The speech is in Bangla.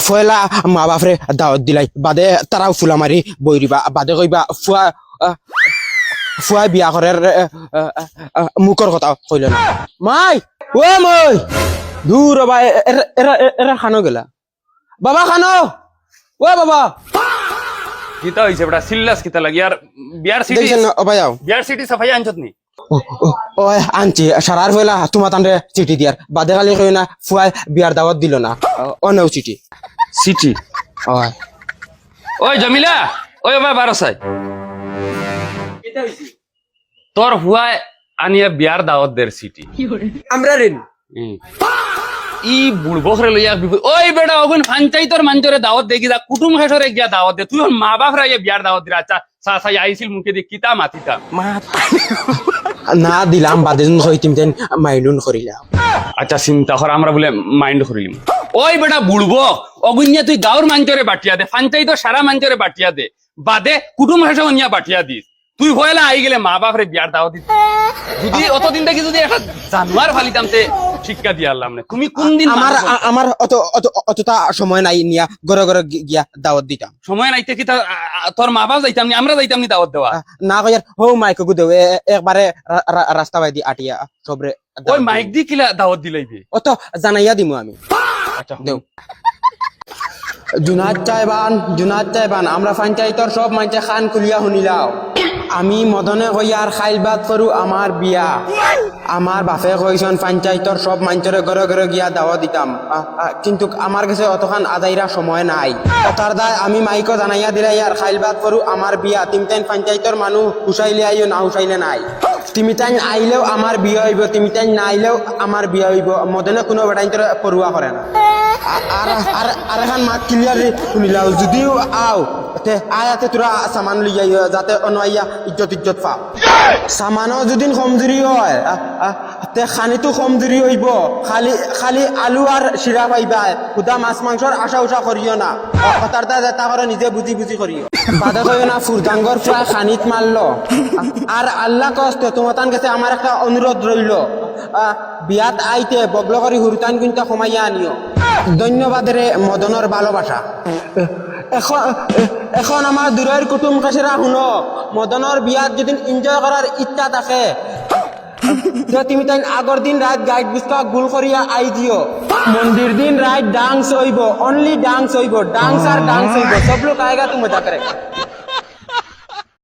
ফয়লা মা বাপরে দাওয়াত দিলাই বাদে তারাও ফুলা মারি বইরিবা বাদে কইবা ফুয়া ফুয়া বিয়া করার মুখর কথা কইল না মাই ও মই দূর বাবা এরা এরা খানো গেলা বাবা খানো ও বাবা কিতা হইছে বড়া সিল্লাস কিতা লাগি আর বিয়ার সিটি দেখছেন বাবা যাও বিয়ার সিটি সাফাই আনছত নি ও আনছি সারার ফয়লা তোমার তান্ডে চিঠি দিয়ার বাদে খালি কই না ফুয়া বিয়ার দাওয়াত দিল না অনেও চিঠি সিটি ওই ওই জমিলা ওই বাবা বারসাই তোর হুয়া আনিয়া বিয়ার দাওয়াত দের সিটি আমরা রেন ই বুড়বখরে লইয়া বিপদ ওই বেটা ওগুন পঞ্চায়েতর মঞ্চরে দাওয়াত দেখি যা কুটুম হেসরে গিয়া দাওয়াত দে তুই ওর মা বাপ রা বিয়ার দাওয়াত দিরা আচ্ছা সাসাই আইছিল মুখে দিয়ে কিতা মাতিতা না দিলাম বাদে যখন হইতিম তেন মাইন্ডুন করিলাম আচ্ছা চিন্তা কর আমরা বলে মাইন্ড করিলিম ওই বেটা বুড়বক অগুনিয়া তুই গাঁর মঞ্চরে বাটিয়া দে পঞ্চায়েতর সারা মঞ্চরে বাটিয়া দে বাদে কুটুম হেসে অনিয়া বাটিয়া দিস তুই হইলা আই গেলে মা বাপরে বিয়ার দাওয়াত দিস যদি অতদিন থেকে যদি একটা জানুয়ার ফালিতাম তে শিক্ষা দিয়ে আল্লাহ মানে তুমি কোন দিন আমার আমার অত অত অতটা সময় নাই নিয়া ঘরে ঘরে গিয়া দাওয়াত দিতাম সময় নাইতে কি তোর মা বাপ যাইতাম নি আমরা যাইতাম নি দাওয়াত দেওয়া না কইয়ার হো মাইক গু দেও একবারে রাস্তা বাইদি আটিয়া সবরে ওই মাইক দি কিলা দাওয়াত দিলাইবে অত জানাইয়া দিমু আমি আচ্ছা দেও জুনাত চাইবান আমরা পঞ্চায়েতর সব মাইতে খান খুলিয়া শুনিলাও আমি মদনে কইয়ার খাইলবাদ করু আমার বিয়া আমার বাপে কইছন পঞ্চায়েতর সব মাঞ্চরে ঘরে ঘরে গিয়া দাওয়া দিতাম কিন্তু আমার কাছে অতখান আদাইরা সময় নাই তার দায় আমি মাইকো জানাইয়া দিলাই আর খাইলবাদ করু আমার বিয়া তুমি তাই পঞ্চায়েতর মানুষ হুসাইলে আইও না হুসাইলে নাই তুমি তাই আইলেও আমার বিয়া হইব তুমি তাই না আইলেও আমার বিয়া হইব মদনে কোনো বেটাইন্তর পড়ুয়া করে না আর এখন মাত ক্লিয়ার শুনিলাও যদিও আও তে আয়াতে তোরা সামান লইয়া যাতে অনাইয়া ইজ্জত পাও সামানও যদি কমজুরি হয় তে খানিতো কমজুরি হইব খালি খালি আলু আর শিরা পাইবা খুদা মাছ মাংসর আশা উষা করিও না কথাটা যেটা করে নিজে বুঝি করিও বাধা করিও না ফুরদাঙ্গর প্রায় খানিত মারলো আর আল্লাহ কষ্ট তোমার কাছে আমার একটা অনুরোধ রইল বিয়াত আইতে বগল করি হুরতান কিন্তু কমাইয়া আনিও ধন্যবাদরে মদনের ভালোবাসা এখন আমার দূরের কুটুম কাছেরা শুনো মদনের বিয়াত যদি এনজয় করার ইচ্ছা থাকে তুমি তাই আগর দিন রাত গাইড বুঝকা গুল করিয়া আই দিও মন্দির দিন রাত ডান্স হইব অনলি ডান্স হইব ডান্স আর ডান্স হইব সব লোক আয়েগা তুমি মজা করে